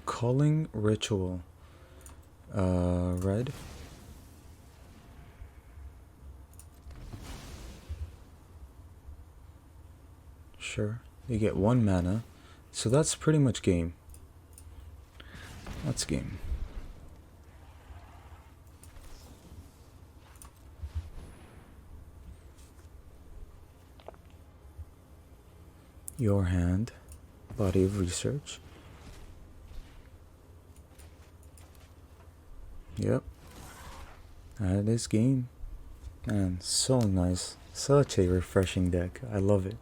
Culling Ritual. Red. Sure. You get 1 mana. So that's pretty much game. That's game. Your hand. Body of research. Yep. That is game. Man, so nice. Such a refreshing deck. I love it.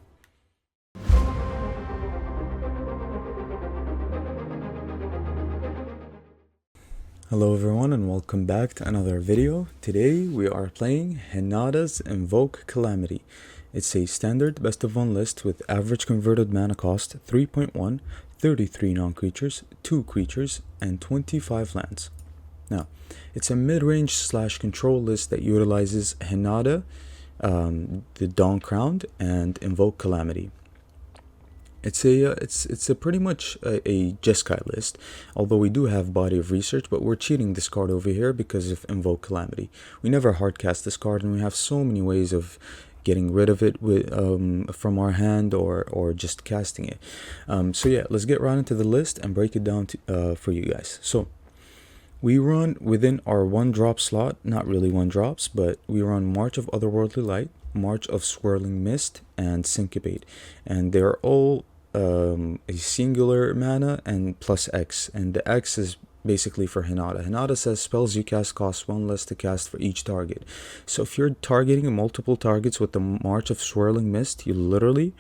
Hello everyone and welcome back to another video. Today we are playing Hinata's Invoke Calamity. It's a standard best of 1 list with average converted mana cost 3.1, 33 non-creatures, 2 creatures, and 25 lands. Now, it's a mid-range / control list that utilizes Hinata, the Dawn Crowned, and Invoke Calamity. It's a pretty much a Jeskai list, although we do have Body of Research, but we're cheating this card over here because of Invoke Calamity. We never hardcast this card, and we have so many ways of getting rid of it with from our hand or just casting it. So yeah, let's get right into the list and break it down for you guys. So we run within our 1-drop slot, not really 1-drops, but we run March of Otherworldly Light, March of Swirling Mist, and Syncopate, and they're all a singular mana and plus X, and the X is basically for Hinata. Hinata says spells you cast cost 1 less to cast for each target. So if you're targeting multiple targets with the March of Swirling Mist, you literally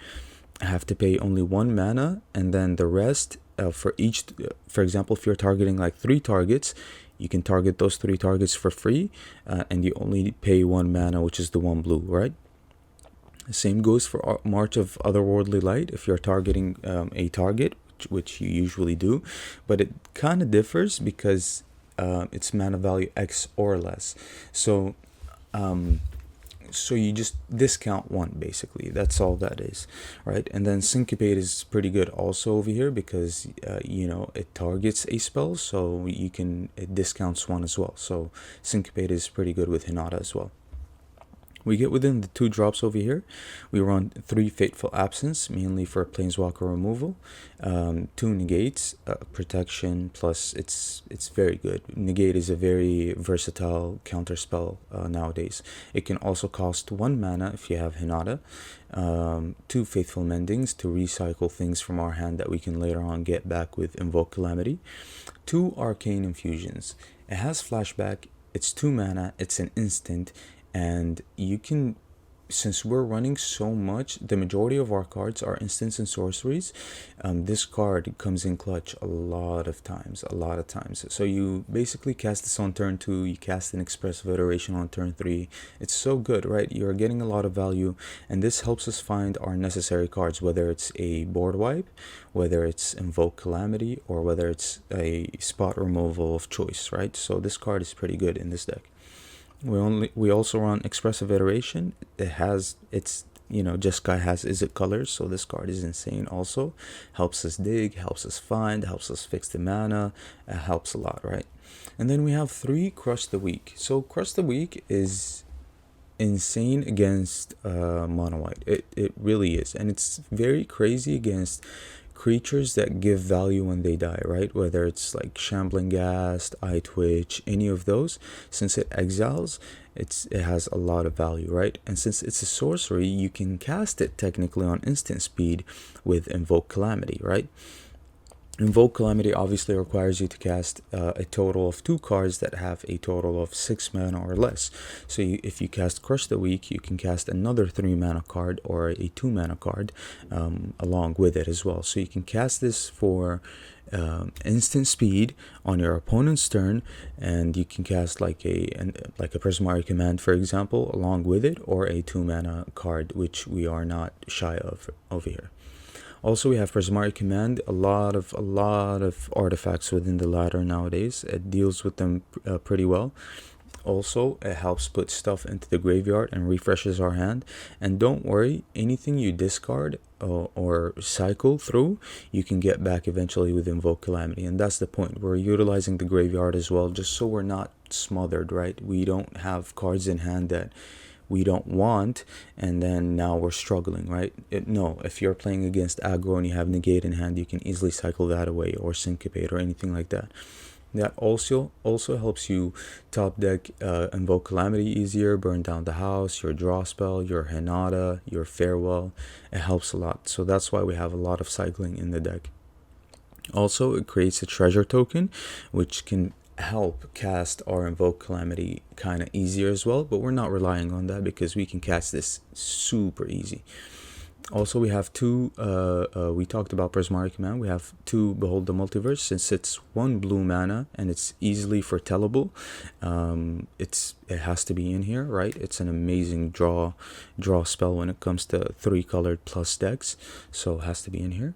have to pay only 1 mana, and then the rest for each, for example, if you're targeting like 3 targets, you can target those 3 targets for free, and you only pay 1 mana, which is the 1 blue, right? Same goes for March of Otherworldly Light if you're targeting a target, which you usually do, but it kind of differs because it's mana value X or less. So so you just discount 1 basically. That's all that is, right? And then Syncopate is pretty good also over here because you know, it targets a spell, so it discounts 1 as well. So Syncopate is pretty good with Hinata as well. We get within the 2 drops over here. We run 3 Fateful Absence, mainly for Planeswalker removal. 2 Negates, protection, plus it's very good. Negate is a very versatile counter spell nowadays. It can also cost 1 mana if you have Hinata. 2 Faithful Mendings to recycle things from our hand that we can later on get back with Invoke Calamity. 2 Arcane Infusions. It has flashback, it's 2 mana, it's an instant, and you can, since we're running so much, the majority of our cards are instants and sorceries. This card comes in clutch a lot of times. So you basically cast this on turn 2, you cast an Expressive Iteration on turn 3. It's so good, right? You're getting a lot of value, and this helps us find our necessary cards, whether it's a board wipe, whether it's Invoke Calamity, or whether it's a spot removal of choice, right? So this card is pretty good in this deck. We also run Expressive Iteration. It's you know, Jeskai has Izzet colors, so this card is insane also. Helps us dig, helps us find, helps us fix the mana, helps a lot, right? And then we have 3 Crush the Weak. So Crush the Weak is insane against mono white. It really is, and it's very crazy against creatures that give value when they die, right? Whether it's like Shambling Ghast, Eye Twitch, any of those. Since it exiles, it has a lot of value, right? And since it's a sorcery, you can cast it technically on instant speed with Invoke Calamity, right? Invoke Calamity obviously requires you to cast a total of 2 cards that have a total of 6 mana or less. So if you cast Crush the Weak, you can cast another 3 mana card or a 2 mana card along with it as well. So you can cast this for instant speed on your opponent's turn, and you can cast like a Prismari Command, for example, along with it, or a 2 mana card, which we are not shy of over here. Also, we have Prismari Command, a lot of artifacts within the ladder nowadays. It deals with them pretty well. Also, it helps put stuff into the graveyard and refreshes our hand. And don't worry, anything you discard or cycle through, you can get back eventually with Invoke Calamity. And that's the point. We're utilizing the graveyard as well, just so we're not smothered, right? We don't have cards in hand that we don't want, and then now we're struggling, right? No, if you're playing against aggro and you have negate in hand, you can easily cycle that away, or syncopate, or anything like that. That also helps you top deck Invoke Calamity easier, burn down the house, your draw spell, your Hinata, your Farewell. It helps a lot. So that's why we have a lot of cycling in the deck. Also, it creates a treasure token, which can help cast our Invoke Calamity kind of easier as well, but we're not relying on that because we can cast this super easy. Also, we have two, we talked about Prismatic Command. We have two Behold the Multiverse. Since it's 1 blue mana and it's easily foretellable, it has to be in here, right? It's an amazing draw spell when it comes to 3 colored plus decks, so it has to be in here.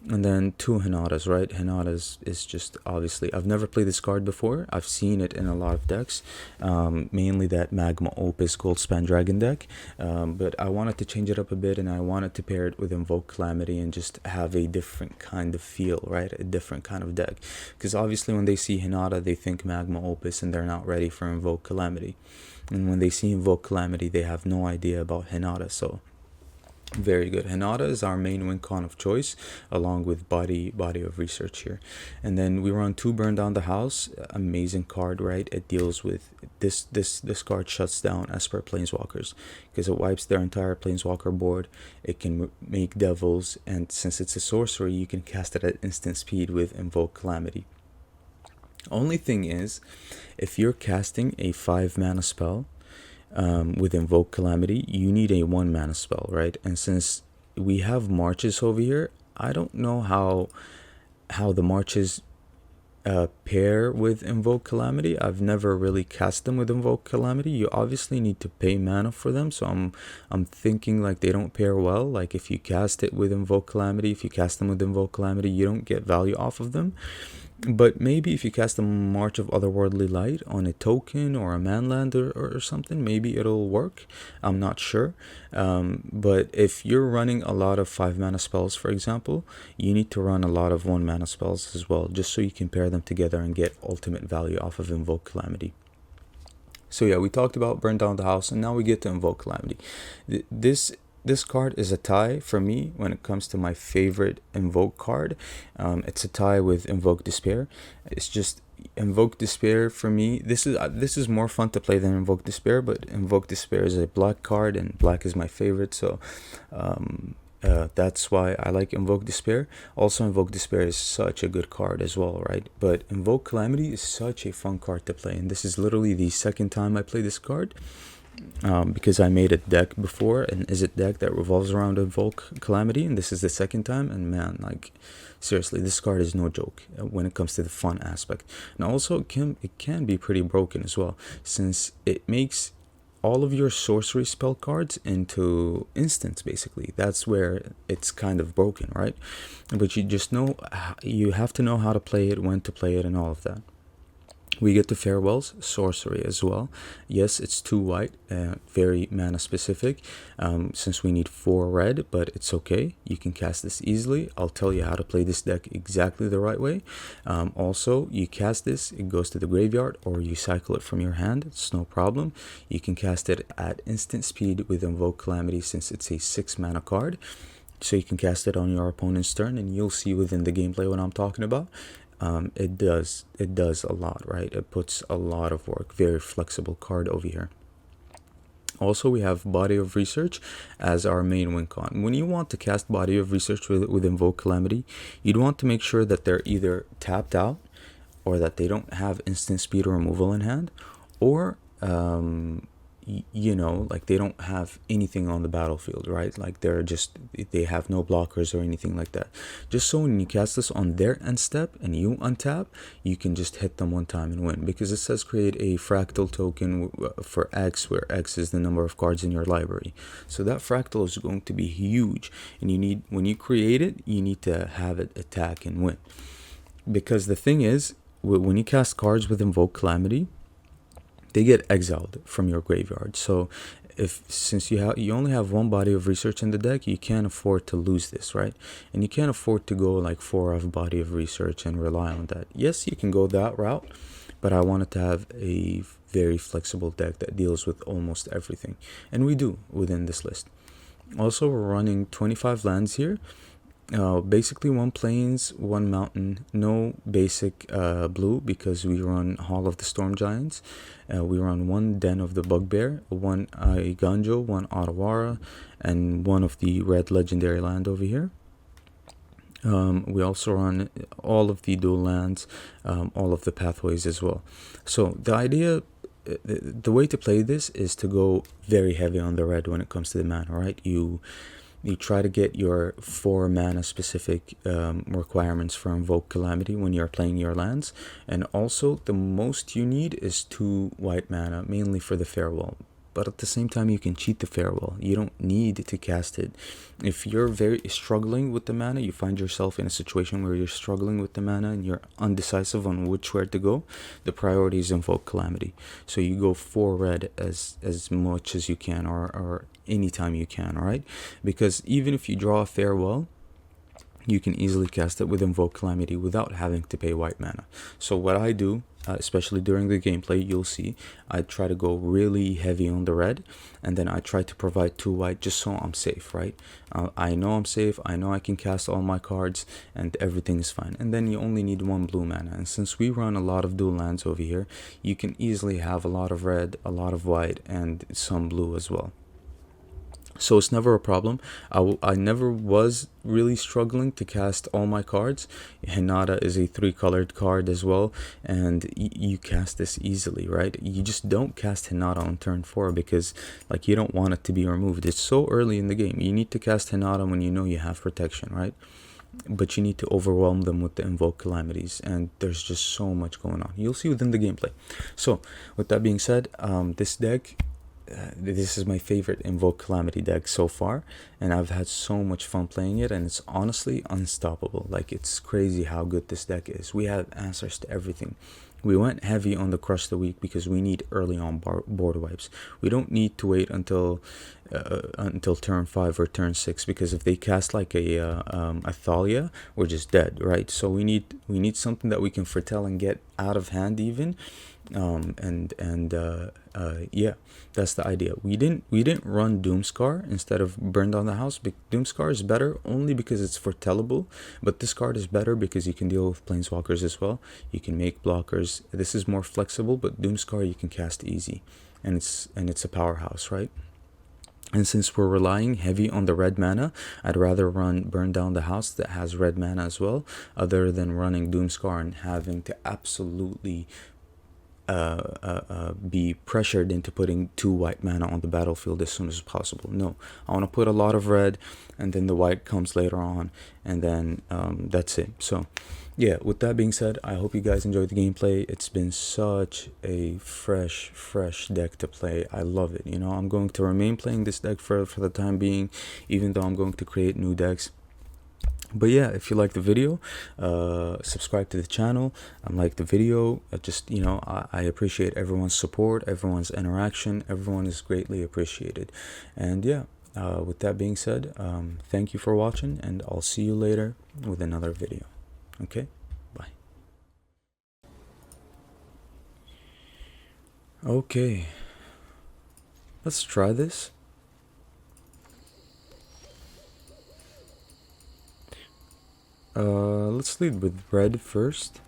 And then 2 Hinatas, right? Hinatas is just, obviously, I've never played this card before. I've seen it in a lot of decks, mainly that Magma Opus Goldspan Dragon deck. But I wanted to change it up a bit, and I wanted to pair it with Invoke Calamity and just have a different kind of feel, right? A different kind of deck. Because obviously when they see Hinata, they think Magma Opus and they're not ready for Invoke Calamity. And when they see Invoke Calamity, they have no idea about Hinata, so very good. Hinata is our main win con of choice, along with body of research here. And then we run 2 Burn Down the House. Amazing card, right? It deals with this card shuts down Esper Planeswalkers because it wipes their entire Planeswalker board. It can make devils, and since it's a sorcery, you can cast it at instant speed with Invoke Calamity. Only thing is, if you're casting a 5 mana spell with Invoke Calamity, you need a 1 mana spell, right? And since we have marches over here, I don't know how the marches pair with Invoke Calamity. I've never really cast them with Invoke Calamity. You obviously need to pay mana for them, so I'm thinking like they don't pair well. Like if you cast it with Invoke Calamity, if you cast them with Invoke Calamity, you don't get value off of them. But maybe if you cast a March of Otherworldly Light on a token or a manland or something, maybe it'll work. I'm not sure. But if you're running a lot of 5 mana spells, for example, you need to run a lot of 1 mana spells as well, just so you can pair them together and get ultimate value off of Invoke Calamity. So yeah, we talked about Burn Down the House, and now we get to Invoke Calamity. This card is a tie for me when it comes to my favorite Invoke card. It's a tie with Invoke Despair. It's just Invoke Despair for me. This is more fun to play than Invoke Despair, but Invoke Despair is a black card, and black is my favorite. So that's why I like Invoke Despair. Also, Invoke Despair is such a good card as well, right? But Invoke Calamity is such a fun card to play, and this is literally the second time I play this card. Because I made a deck before, an Izzet deck that revolves around Invoke Calamity, and this is the second time, and man, like seriously, this card is no joke when it comes to the fun aspect. And also it can be pretty broken as well, since it makes all of your sorcery spell cards into instants. Basically, that's where it's kind of broken, right? But you have to know how to play it, when to play it, and all of that. We get to Farewell's sorcery as well. Yes, it's 2 white, very mana specific, since we need 4 red, but it's okay. You can cast this easily. I'll tell you how to play this deck exactly the right way. Also, you cast this, it goes to the graveyard, or you cycle it from your hand. It's no problem. You can cast it at instant speed with Invoke Calamity, since it's a 6 mana card. So you can cast it on your opponent's turn, and you'll see within the gameplay what I'm talking about. It does a lot, right? It puts a lot of work. Very flexible card over here. Also, we have Body of Research as our main win con. When you want to cast Body of Research with Invoke Calamity, you'd want to make sure that they're either tapped out, or that they don't have instant speed or removal in hand, or like they don't have anything on the battlefield, right? Like they have no blockers or anything like that. Just so when you cast this on their end step and you untap, you can just hit them 1 time and win, because it says create a fractal token for X, where X is the number of cards in your library. So that fractal is going to be huge, and when you create it, you need to have it attack and win. Because the thing is, when you cast cards with Invoke Calamity, they get exiled from your graveyard. So if since you only have one body of research in the deck, you can't afford to lose this, right? And you can't afford to go like 4 of body of research and rely on that. Yes, you can go that route, but I wanted to have a very flexible deck that deals with almost everything, and we do within this list. Also, we're running 25 lands here. Basically 1 plains, 1 mountain, no basic blue because we run Hall of the Storm Giants. We run 1 Den of the Bugbear, 1 Iganjo, 1 Otawara, and 1 of the red legendary land over here. We also run all of the dual lands, all of the pathways as well. So the idea, the way to play this is to go very heavy on the red when it comes to the mana, right? You try to get your 4 mana specific requirements for Invoke Calamity when you're playing your lands, and also the most you need is 2 white mana, mainly for the Farewell. But at the same time, you can cheat the Farewell. You don't need to cast it. If you're very struggling with the mana, you find yourself in a situation where you're struggling with the mana and you're undecisive on which way to go, the priority is Invoke Calamity. So you go 4 red as much as you can, or anytime you can, right? Because even if you draw a Farewell, you can easily cast it with Invoke Calamity without having to pay white mana. So what I do, especially during the gameplay, you'll see I try to go really heavy on the red, and then I try to provide 2 white just so I'm safe, right? I know I'm safe, I know I can cast all my cards and everything is fine. And then you only need 1 blue mana, and since we run a lot of dual lands over here, you can easily have a lot of red, a lot of white, and some blue as well. So it's never a problem. I never was really struggling to cast all my cards. Hinata is a 3-colored card as well, and you cast this easily, right? You just don't cast Hinata on turn 4 because like you don't want it to be removed. It's so early in the game. You need to cast Hinata when you know you have protection, right? But you need to overwhelm them with the Invoke Calamities, and there's just so much going on. You'll see within the gameplay. So with that being said, this deck, this is my favorite Invoke Calamity deck so far, and I've had so much fun playing it, and it's honestly unstoppable. Like, it's crazy how good this deck is. We have answers to everything. We went heavy on the Crush the Weak because we need early on board wipes. We don't need to wait until turn 5 or turn 6, because if they cast like a Thalia, we're just dead, right? So we need something that we can foretell and get out of hand even. Yeah, that's the idea. We didn't run Doomscar instead of Burn Down the House. Doomscar is better only because it's foretellable, but this card is better because you can deal with Planeswalkers as well. You can make blockers. This is more flexible, but Doomscar you can cast easy, and it's a powerhouse, right? And since we're relying heavy on the red mana, I'd rather run Burn Down the House that has red mana as well, other than running Doomscar and having to absolutely be pressured into putting 2 white mana on the battlefield as soon as possible. No, I want to put a lot of red, and then the white comes later on, and then that's it. So yeah, with that being said, I hope you guys enjoyed the gameplay. It's been such a fresh deck to play. I love it. You know, I'm going to remain playing this deck for the time being, even though I'm going to create new decks. But yeah, if you like the video, subscribe to the channel and like the video. Just, you know, I appreciate everyone's support, everyone's interaction. Everyone is greatly appreciated. And yeah, with that being said, thank you for watching, and I'll see you later with another video. Okay, bye. Okay, let's try this. Let's lead with red first.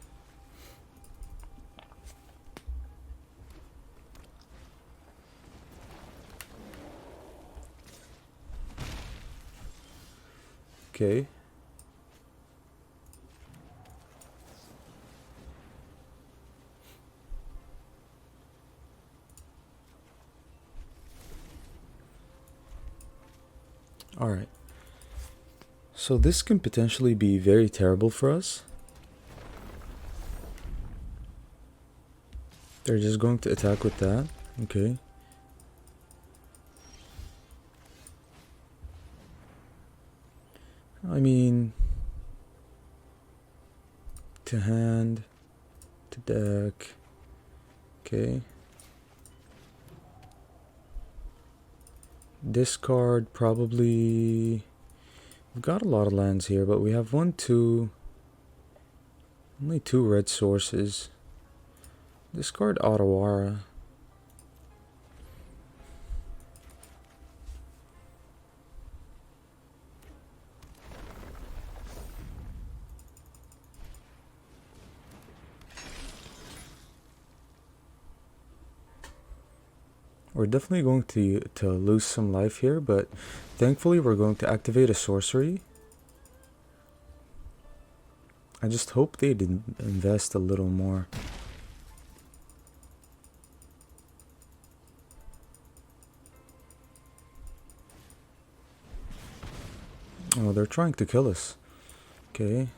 Okay. All right. So this can potentially be very terrible for us. They're just going to attack with that. Okay. I mean, to hand, to deck. Okay. Discard probably. We've got a lot of lands here, but we have only two red sources. Discard Otawara. We're definitely going to lose some life here, but thankfully we're going to activate a sorcery. I just hope they did invest a little more. Oh, they're trying to kill us. Okay.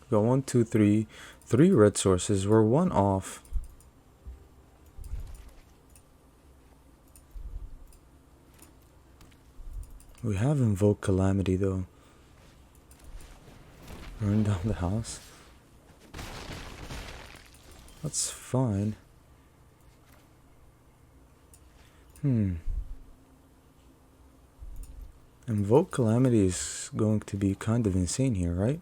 Got 1, 2, 3. 3 red sources. We're 1 off. We have Invoke Calamity though. Burn down the house. That's fine. Invoke Calamity is going to be kind of insane here, right?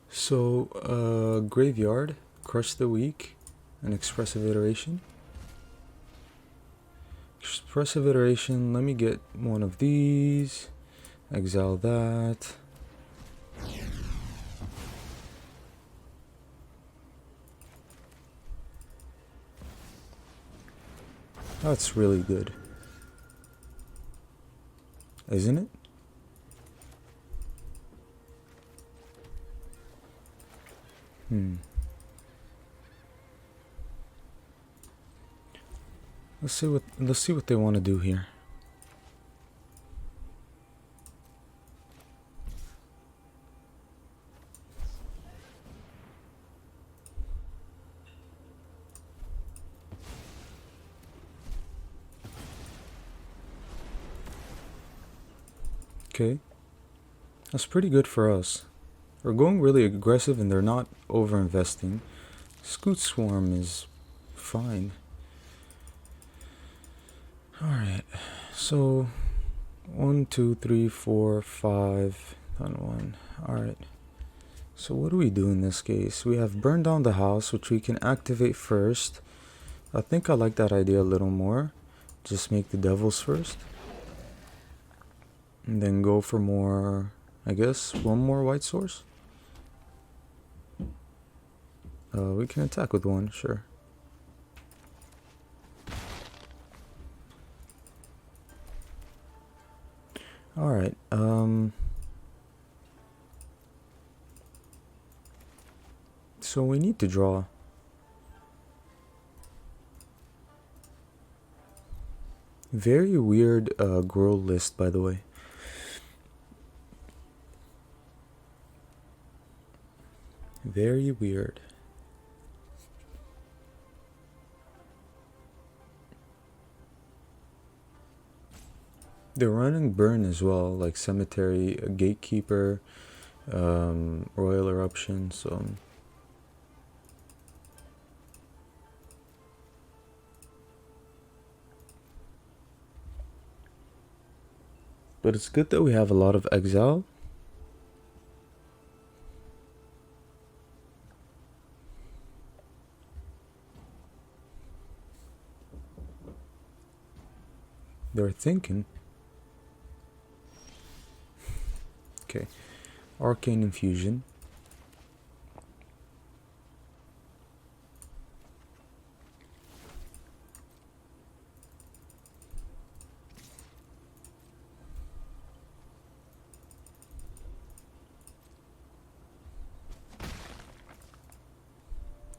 So, Graveyard, Crush the Weak, and Expressive Iteration. Expressive Iteration, let me get one of these. Exile that. That's really good. Isn't it? Let's see what they want to do here. Okay. That's pretty good for us. We're going really aggressive and they're not over-investing. Scoot Swarm is fine. Alright, so 1, 2, 3, 4, 5, done 1. Alright, so what do we do in this case? We have Burn Down the House, which we can activate first. I think I like that idea a little more. Just make the Devils first. And then go for more, I guess, one more white source. We can attack with one, sure. Alright, so we need to draw. Very weird grow list, by the way. Very weird. They're running burn as well, like Cemetery, Gatekeeper, Royal Eruption, so... But it's good that we have a lot of exile. They're thinking. Okay, Arcane Infusion.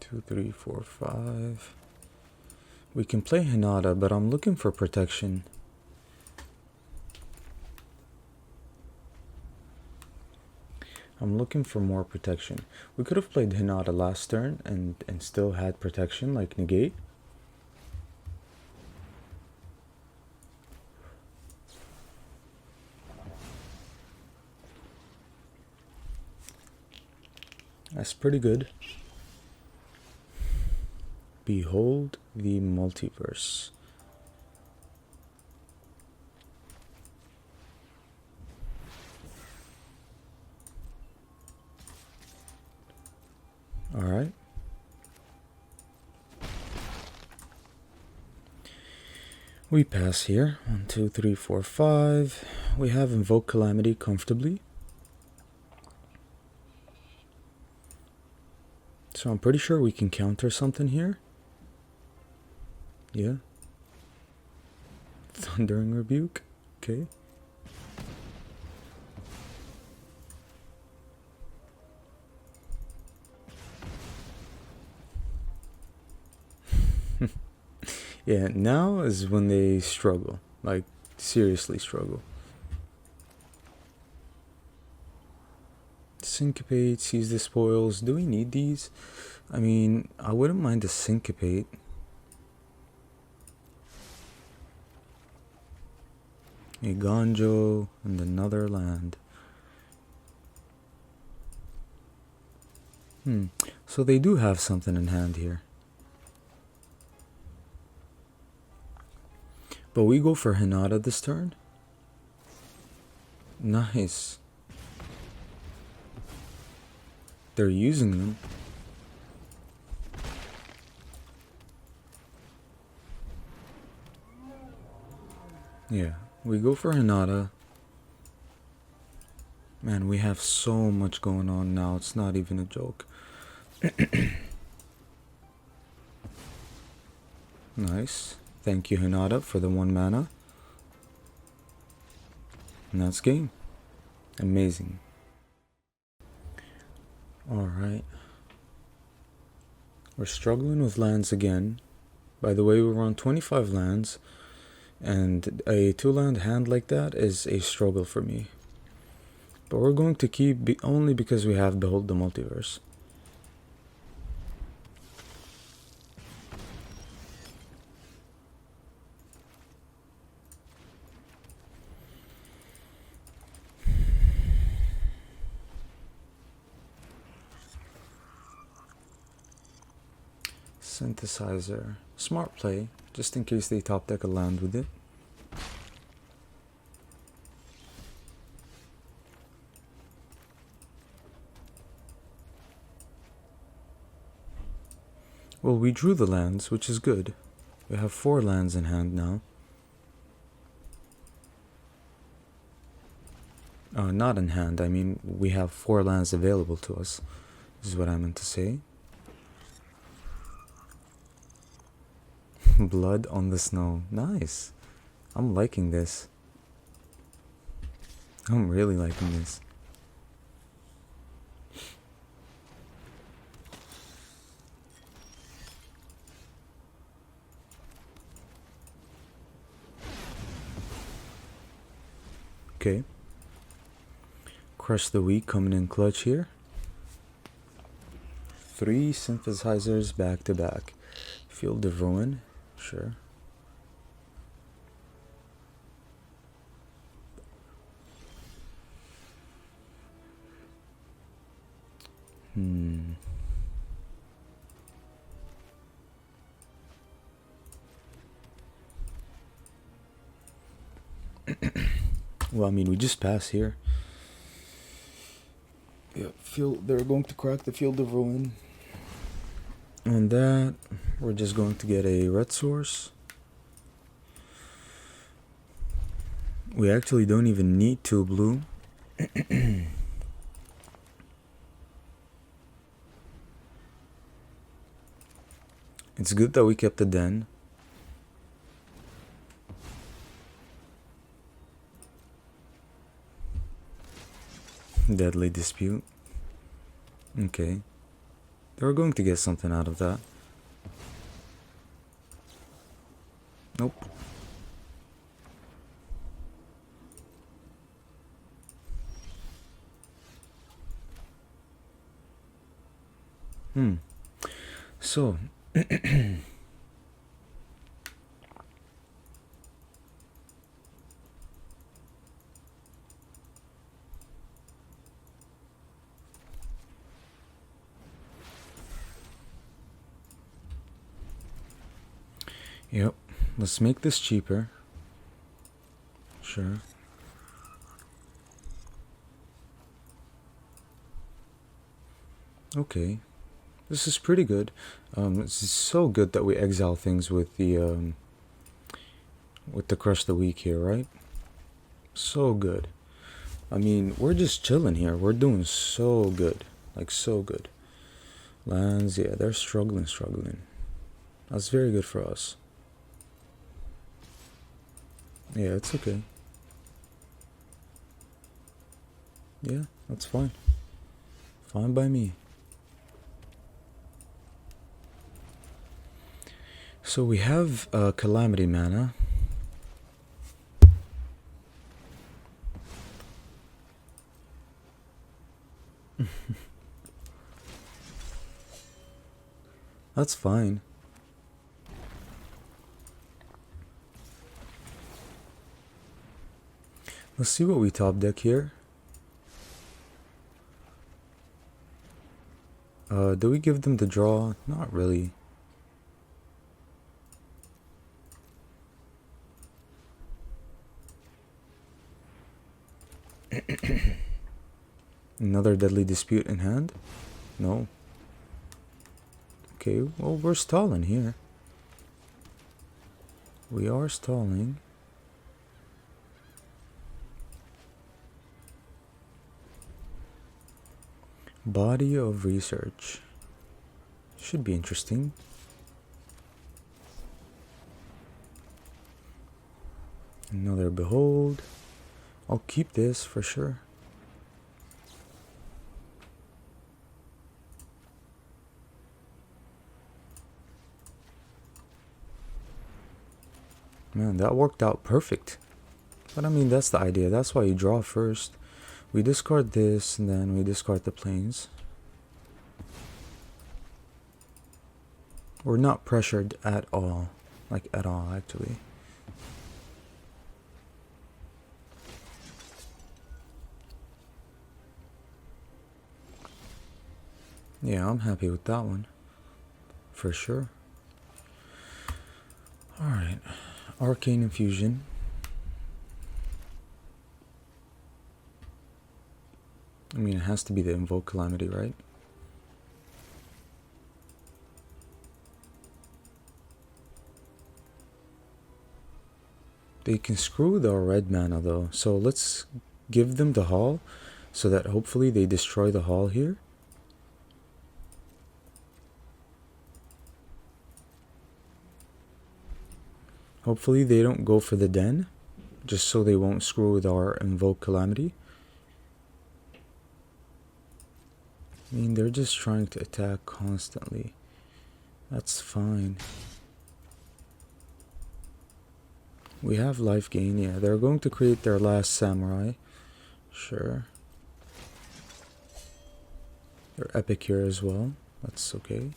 Two, three, four, five. We can play Hinata, but I'm looking for protection. I'm looking for more protection. We could have played Hinata last turn and still had protection, like negate. That's pretty good. Behold the multiverse. Alright. We pass here. 1, 2, 3, 4, 5. We have Invoke Calamity comfortably. So I'm pretty sure we can counter something here. Yeah. Thundering Rebuke. Okay. Yeah, now is when they struggle. Like, seriously struggle. Syncopate, seize the spoils. Do we need these? I mean, I wouldn't mind the Syncopate. A Ganjo and another land. So they do have something in hand here. But we go for Hinata this turn. Nice. They're using them. Yeah, we go for Hinata. Man, we have so much going on now, it's not even a joke. Nice. Thank you, Hinata, for the 1 mana. And that's game. Amazing. Alright. We're struggling with lands again. By the way, we're on 25 lands. And a 2-land hand like that is a struggle for me. But we're going to keep only because we have Behold the Multiverse. Synthesizer. Smart play, just in case they top deck a land with it. Well, we drew the lands, which is good. We have 4 lands in hand now. Not in hand, I mean, we have 4 lands available to us, is what I meant to say. Blood on the snow. Nice. I'm liking this. I'm really liking this. Okay. Crush the Weak coming in clutch here. 3 synthesizers back to back. Field of Ruin. Sure. Well, I mean, we just pass here. Yeah, they're going to crack the Field of Ruin. On that, we're just going to get a red source. We actually don't even need 2 blue. It's good that we kept the den. Deadly Dispute. Okay. They were going to get something out of that. Nope. So Yep. Let's make this cheaper. Sure. Okay. This is pretty good. This is so good that we exile things with the Crush the Weak here, right? So good. I mean, we're just chilling here. We're doing so good. Like, so good. Lands, yeah, they're struggling. That's very good for us. Yeah, it's okay. Yeah, that's fine. Fine by me. So we have Calamity mana. That's fine. Let's see what we top deck here. Do we give them the draw? Not really. Another Deadly Dispute in hand? No. Okay, well, we're stalling here. We are stalling. Body of Research. Should be interesting. Another Behold. I'll keep this for sure. Man, that worked out perfect. But I mean, that's the idea. That's why you draw first. We discard this, and then we discard the planes. We're not pressured at all. Like, at all, actually. Yeah, I'm happy with that one. For sure. Alright. Arcane Infusion. I mean, it has to be the Invoke Calamity, right? They can screw with our red mana though, so let's give them the Hall so that hopefully they destroy the Hall here. Hopefully they don't go for the Den, just so they won't screw with our Invoke Calamity. I mean, they're just trying to attack constantly. That's fine. We have life gain, yeah. They're going to create their last samurai. Sure. They're epic here as well. That's okay.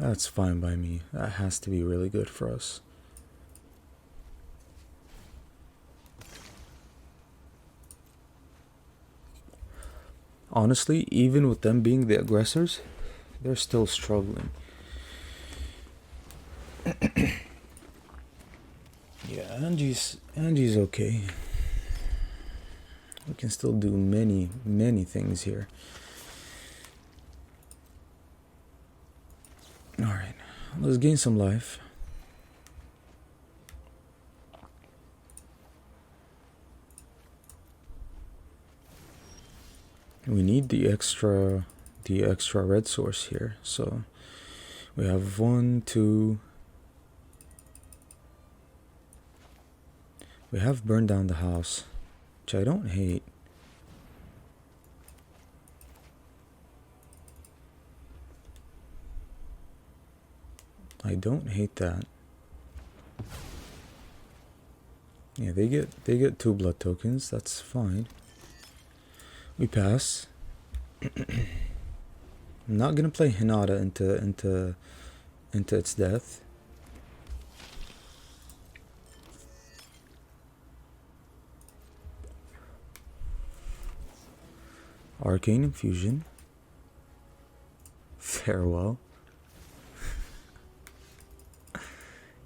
That's fine by me. That has to be really good for us. Honestly, even with them being the aggressors, they're still struggling. Yeah, Angie's okay. We can still do many things here. Alright, let's gain some life. We need the extra red source here, so we have 1, 2. We have burned down the house, which I don't hate. I don't hate that. Yeah, they get 2 blood tokens. That's fine. We pass. I'm not gonna play Hinata into its death. Arcane Infusion. Farewell.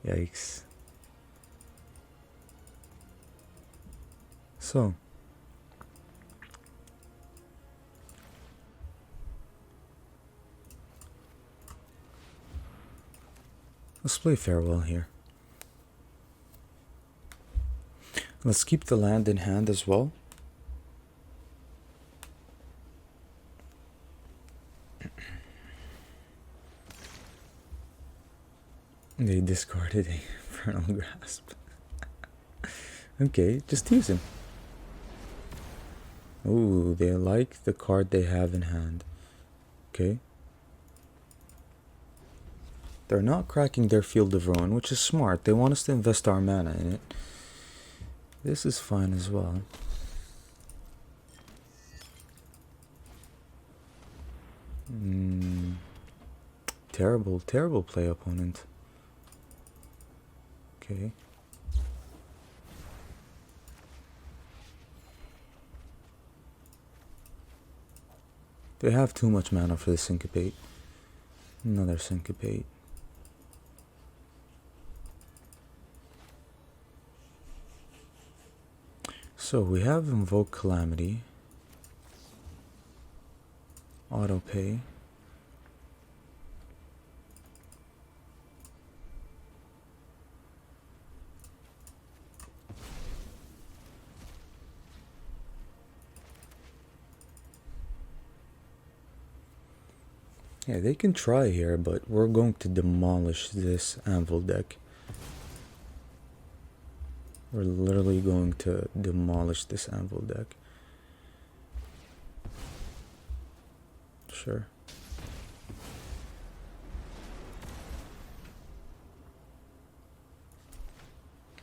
Yikes. So. Let's play Farewell here. Let's keep the land in hand as well. They discarded a Infernal Grasp. Okay, just use him. Ooh, they like the card they have in hand. Okay. They're not cracking their Field of Ruin, which is smart. They want us to invest our mana in it. This is fine as well. Terrible, terrible play, opponent. Okay. They have too much mana for the Syncopate. Another Syncopate. So we have Invoke Calamity. Auto pay. Yeah, they can try here, but we're going to demolish this Anvil deck. We're literally going to demolish this Anvil deck. Sure.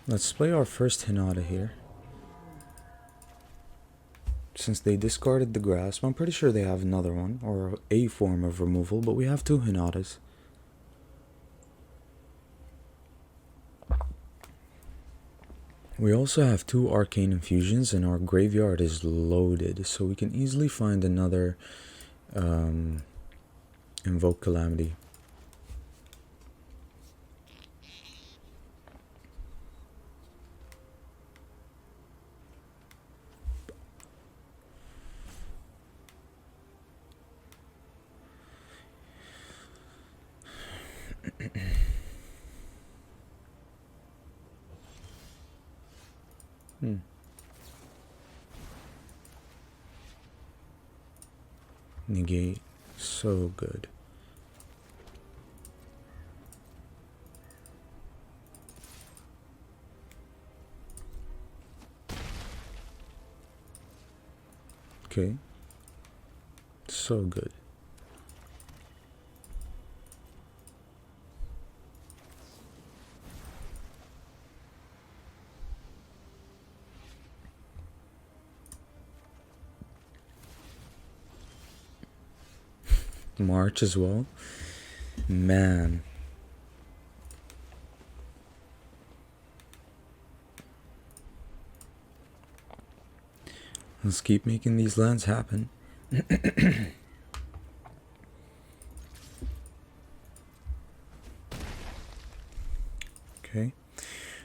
Let's play our first Hinata here. Since they discarded the Grasp, I'm pretty sure they have another one, or a form of removal, but we have two Hinatas. We also have two Arcane Infusions, and our graveyard is loaded, so we can easily find another Invoke Calamity. Negate. So good. Okay. So good. March as well. Man. Let's keep making these lands happen. Okay.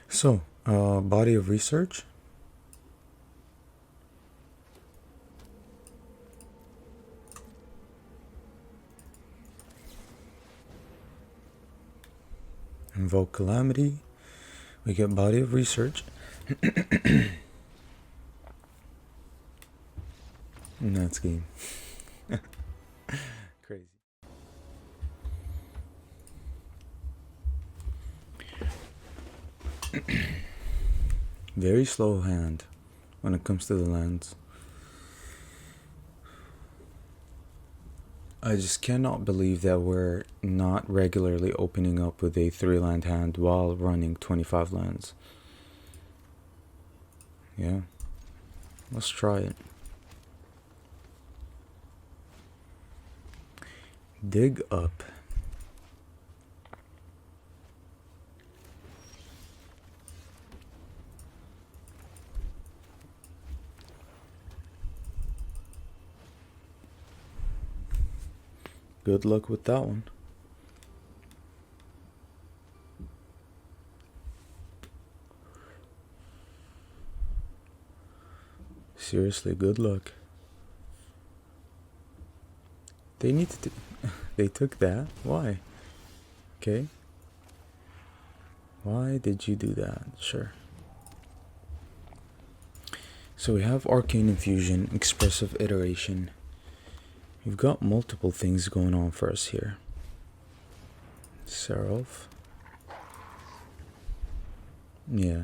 So, body of research. Invoke Calamity. We get body of research. Nuts game. Crazy. Very slow hand when it comes to the lands. I just cannot believe that we're not regularly opening up with a 3-land hand while running 25 lands. Yeah. Let's try it. Dig up. Good luck with that one. Seriously, good luck. They needed to... They took that? Why? Okay. Why did you do that? Sure. So we have Arcane Infusion, Expressive Iteration. We've got multiple things going on for us here. Seraph. Yeah.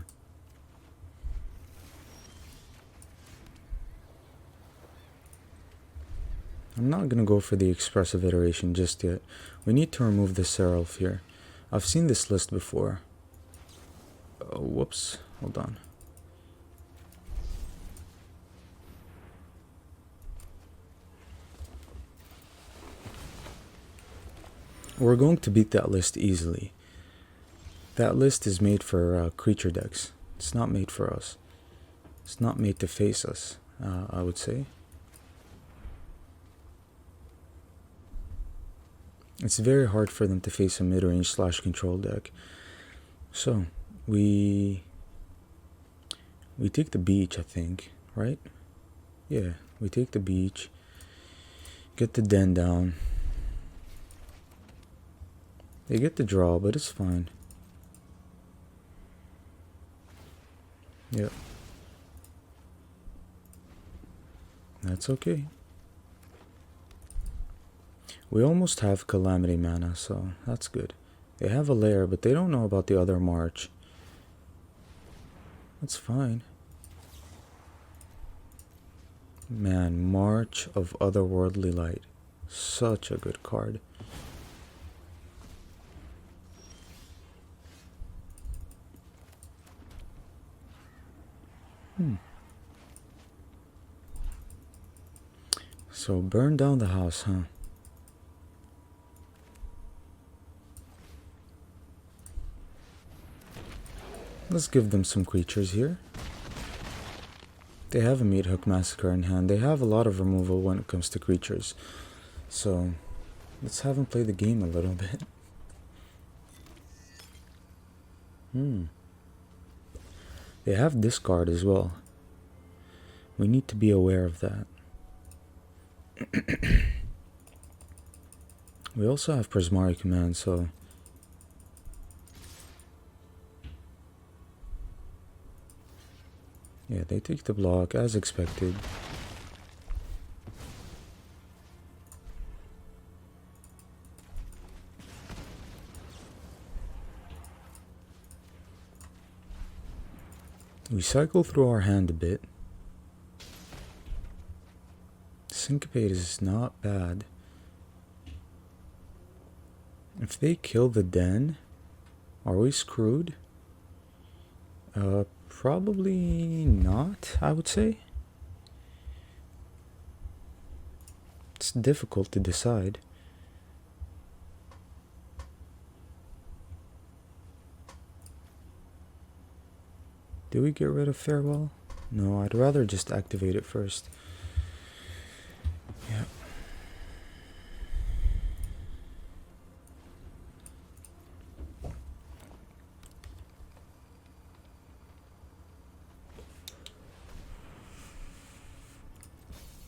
I'm not gonna go for the Expressive Iteration just yet. We need to remove the Seraph here. I've seen this list before. Oh, whoops. Hold on. We're going to beat that list easily. That list is made for creature decks. It's not made for us. It's not made to face us, I would say. It's very hard for them to face a mid-range / control deck. So, we take the beach, I think, right? Yeah, we take the beach. Get the den down. They get the draw, but it's fine. Yep. That's okay. We almost have Calamity mana, so that's good. They have a lair, but they don't know about the other march. That's fine. Man, March of Otherworldly Light. Such a good card. So burn down the house, huh? Let's give them some creatures here. They have a Meat Hook Massacre in hand. They have a lot of removal when it comes to creatures. So let's have them play the game a little bit. They have discard as well. We need to be aware of that. We also have Prismari Command, so... Yeah, they take the block as expected. We cycle through our hand a bit. Syncopate is not bad. If they kill the den, are we screwed? Probably not, I would say. It's difficult to decide. Do we get rid of Farewell? No, I'd rather just activate it first. Yeah.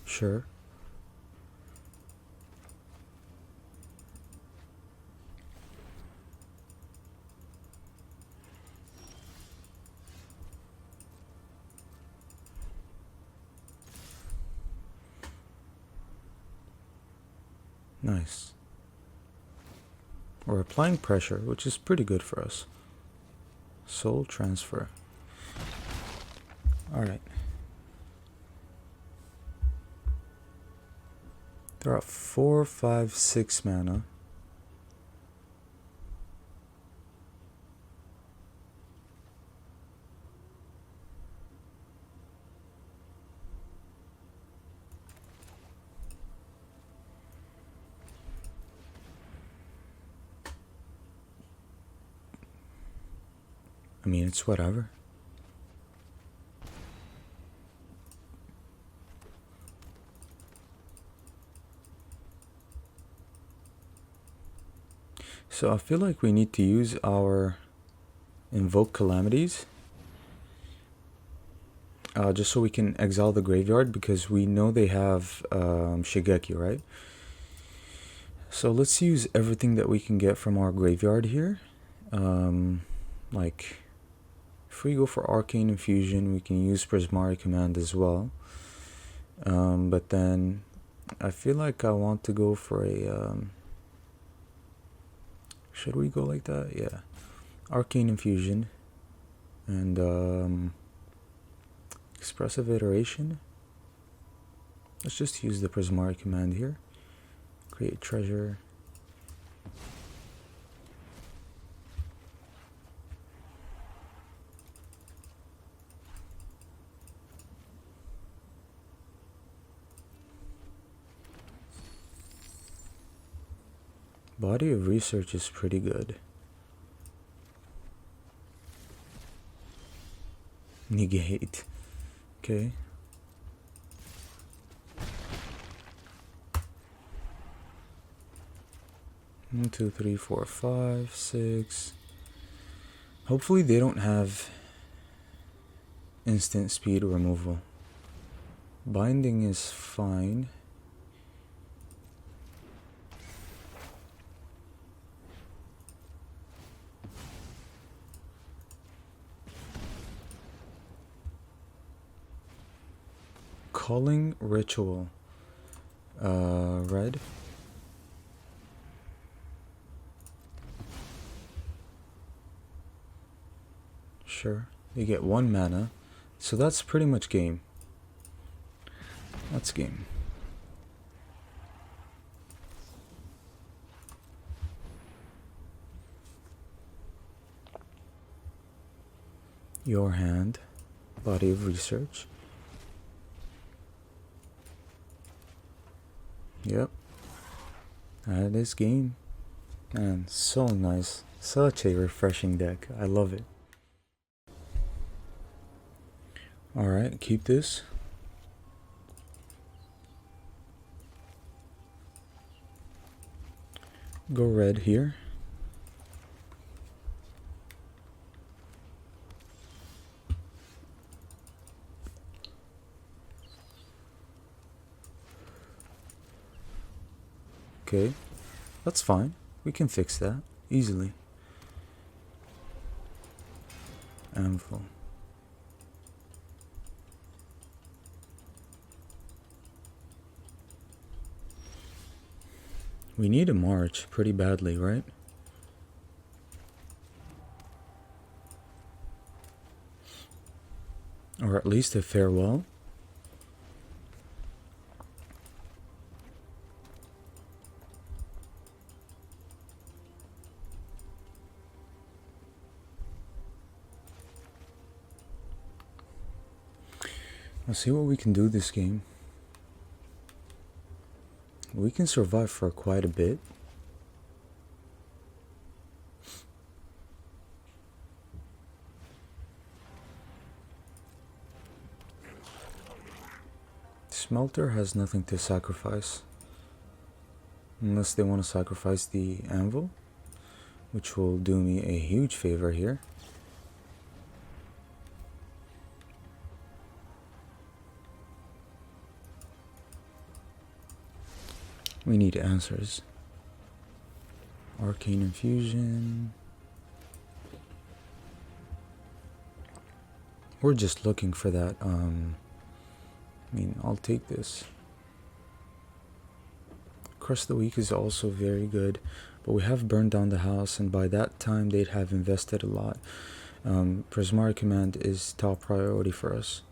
Sure. Nice. We're applying pressure, which is pretty good for us. Soul transfer. Alright. They're at 4, 5, 6 mana. I mean, it's whatever. So I feel like we need to use our Invoke Calamities just so we can exile the graveyard, because we know they have Shigeki, right? So let's use everything that we can get from our graveyard here. Like, if we go for Arcane Infusion, we can use Prismari Command as well. But then I feel like I want to go for a... should we go like that? Yeah. Arcane Infusion and Expressive Iteration. Let's just use the Prismari Command here. Create treasure. Body of Research is pretty good. Negate. Okay. One, two, three, four, five, six. Hopefully they don't have instant speed removal. Binding is fine. Calling Ritual. Red. Sure. You get 1 mana. So that's pretty much game. That's game. Your hand. Body of Research. Yep. That is game. Man, so nice. Such a refreshing deck. I love it. Alright, keep this. Go red here. Okay, that's fine. We can fix that easily. Anvil. We need a march pretty badly, right? Or at least a farewell. Let's see what we can do this game. We can survive for quite a bit. Smelter has nothing to sacrifice. Unless they want to sacrifice the Anvil, which will do me a huge favor here. We need answers. Arcane Infusion. We're just looking for that. I mean, I'll take this. Crush the Weak is also very good, but we have burned down the house, and by that time they'd have invested a lot. Prismari Command is top priority for us.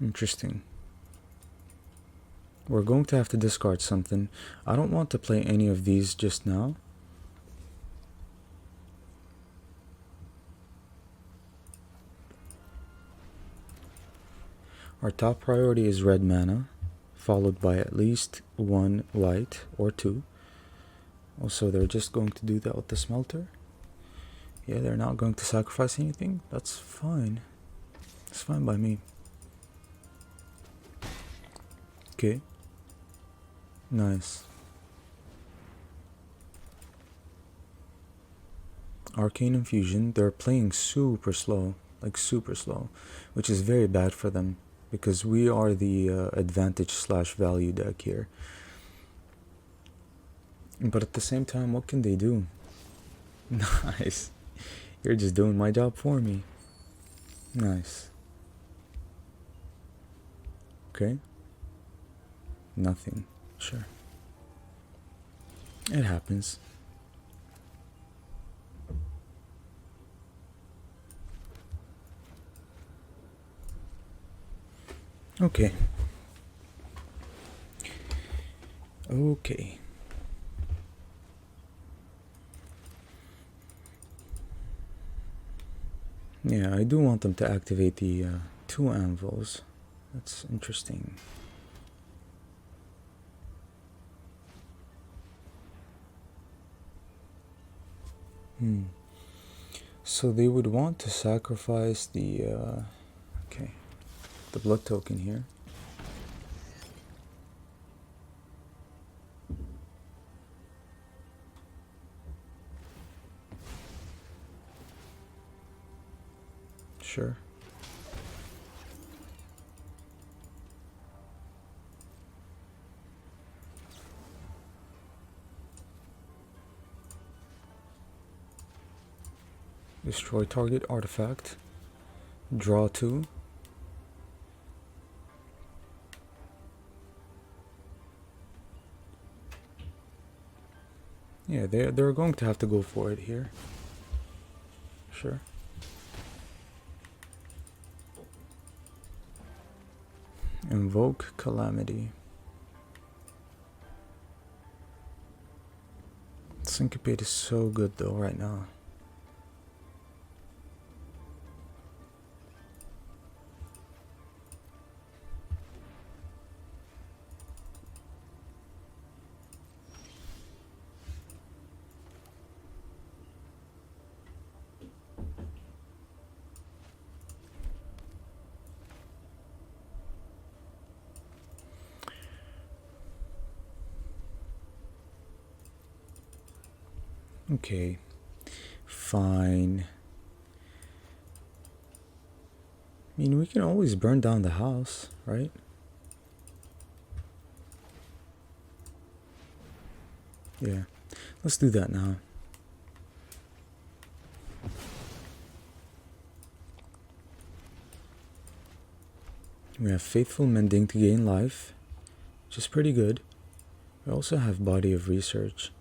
Interesting. We're going to have to discard something. I don't want to play any of these just now. Our top priority is red mana, followed by at least one white or two. Also, they're just going to do that with the smelter. Yeah, they're not going to sacrifice anything. That's fine. It's fine by me. Okay. Nice. Arcane Infusion, they're playing super slow, like super slow, which is very bad for them because we are the advantage slash value deck here. But at the same time, what can they do? Nice. You're just doing my job for me. Nice. Okay. Nothing. Sure. It happens. Okay. Okay. Yeah, I do want them to activate the 2 anvils. That's interesting. So they would want to sacrifice the okay, the blood token here. Sure. Destroy target artifact. Draw 2. Yeah, they're going to have to go for it here. Sure. Invoke Calamity. Syncopate is so good though right now. Okay, fine. I mean, we can always burn down the house, right? Yeah, let's do that now. We have Faithful Mending to gain life, which is pretty good. We also have Body of Research.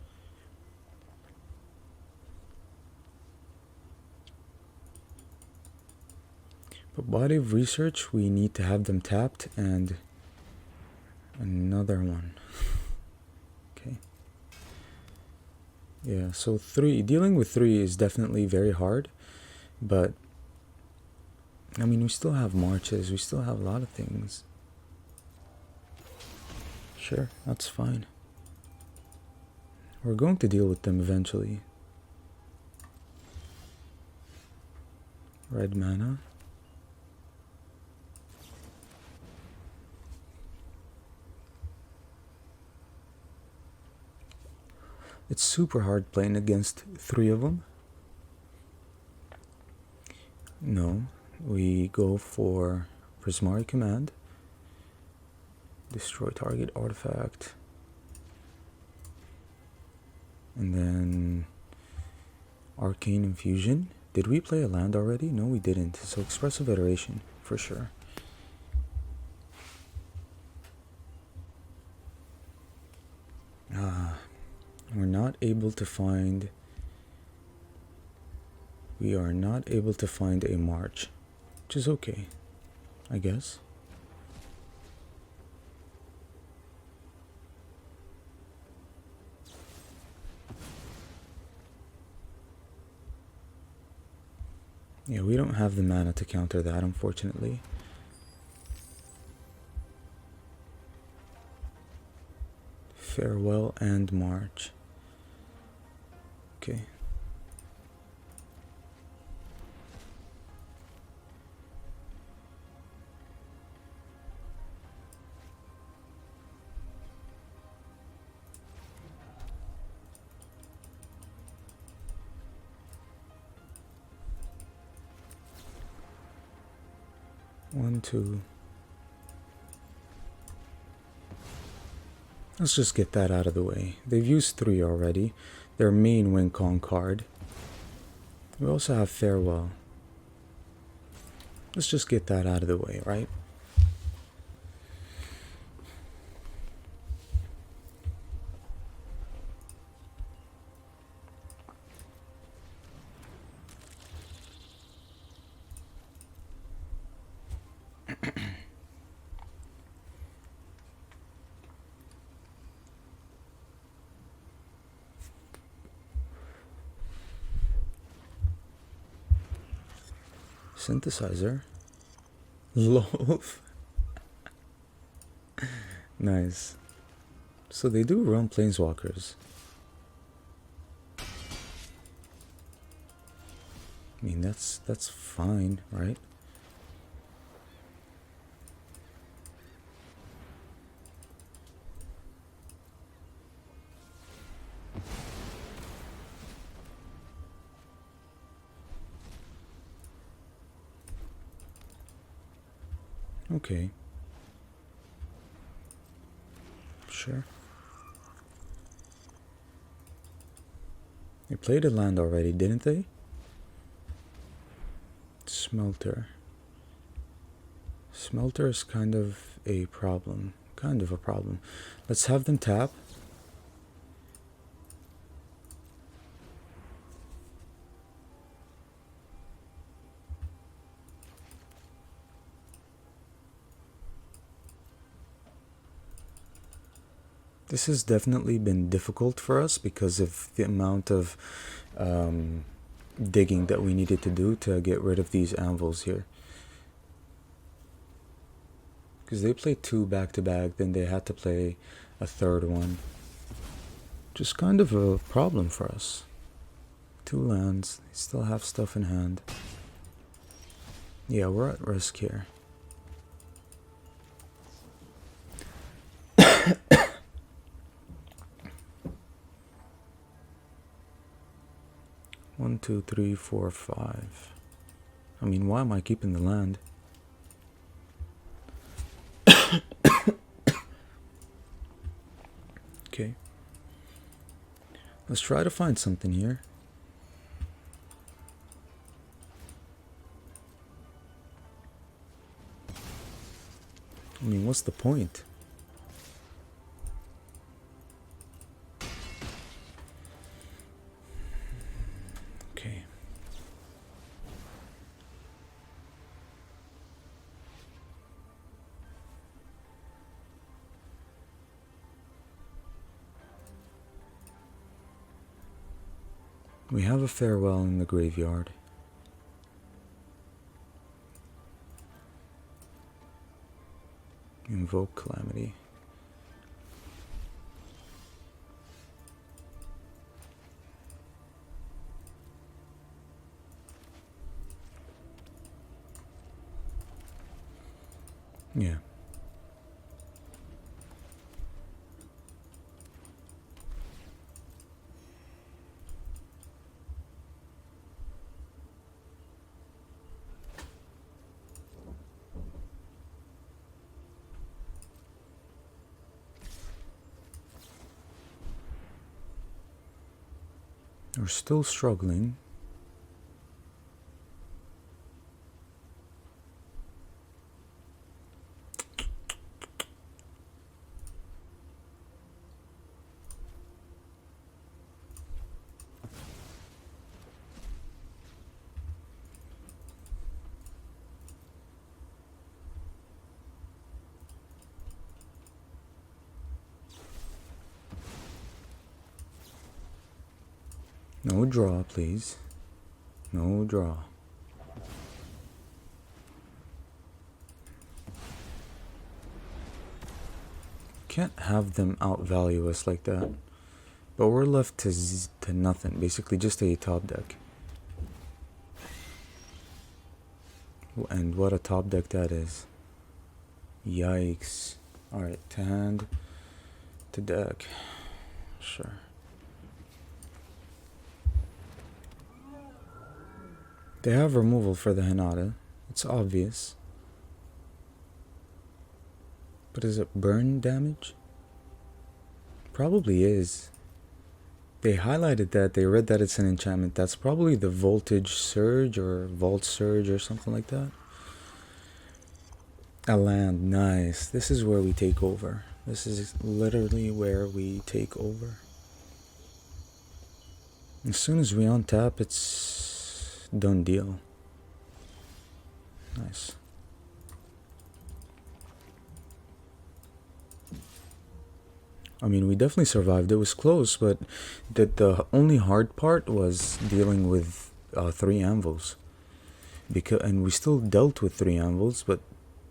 But Body of Research, we need to have them tapped and another one. Okay. Yeah, so dealing with 3 is definitely very hard, but I mean, we still have marches, we still have a lot of things. Sure, that's fine. We're going to deal with them eventually. Red mana. It's super hard playing against 3 of them. No, we go for Prismari Command. Destroy target artifact. And then Arcane Infusion. Did we play a land already? No, we didn't. So Expressive Iteration, for sure. We're not able to find... We are not able to find a march, which is okay, I guess. Yeah, we don't have the mana to counter that, unfortunately. Farewell and March. Okay. One, two. Let's just get that out of the way. They've used 3 already. Their main win con card. We also have Farewell. Let's just get that out of the way, right? Synthesizer. Loaf. Nice. So they do run planeswalkers. I mean, that's fine, right? Okay. Sure. They played a land already, didn't they? Smelter. Smelter is kind of a problem. Kind of a problem. Let's have them tap. This has definitely been difficult for us because of the amount of digging that we needed to do to get rid of these anvils here. Because they played 2 back-to-back, then they had to play a 3rd one. Just kind of a problem for us. 2 lands, they still have stuff in hand. Yeah, we're at risk here. One, two, three, four, 5. I mean, why am I keeping the land? Okay. Let's try to find something here. I mean, what's the point? Okay. We have a farewell in the graveyard. Invoke Calamity. Yeah. We're still struggling. No draw, please. No draw. Can't have them outvalue us like that. But we're left to nothing. Basically just a top deck. And what a top deck that is. Yikes. Alright, to hand, to deck. Sure. They have removal for the Hinata. It's obvious. But is it burn damage? Probably is. They highlighted that. They read that it's an enchantment. That's probably the Voltage Surge or Vault Surge or something like that. A land. Nice. This is where we take over. This is literally where we take over. As soon as we untap, it's done deal. Nice. I mean, we definitely survived. It was close, but the only hard part was dealing with 3 anvils. And we still dealt with 3 anvils, but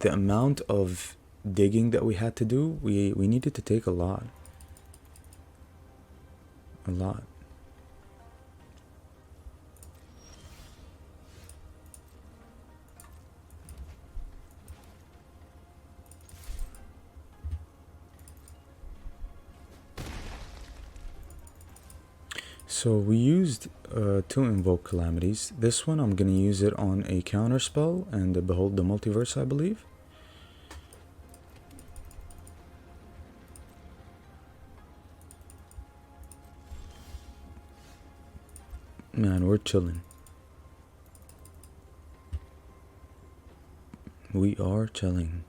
the amount of digging that we had to do, we needed to take a lot. A lot. So we used 2 Invoke Calamities. This one I'm going to use it on a counter spell and Behold the Multiverse, I believe. Man, we're chilling. We are chilling.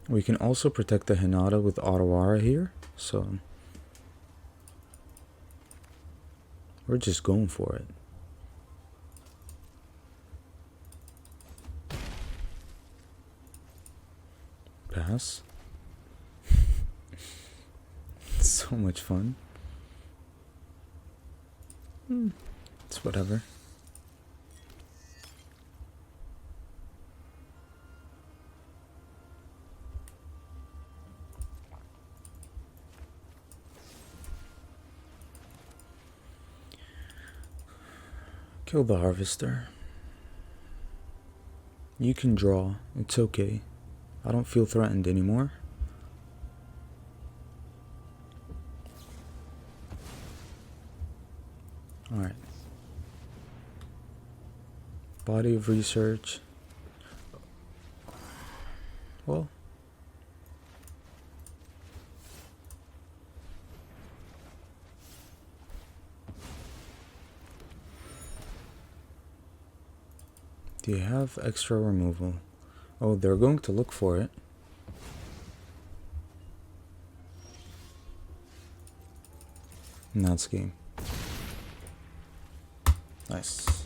We can also protect the Hinata with Otawara here, so we're just going for it. Pass. So much fun. It's whatever. Kill the Harvester. You can draw. It's okay. I don't feel threatened anymore. Alright. Body of Research. Well. Do you have extra removal? Oh, they're going to look for it. And that's game. Nice.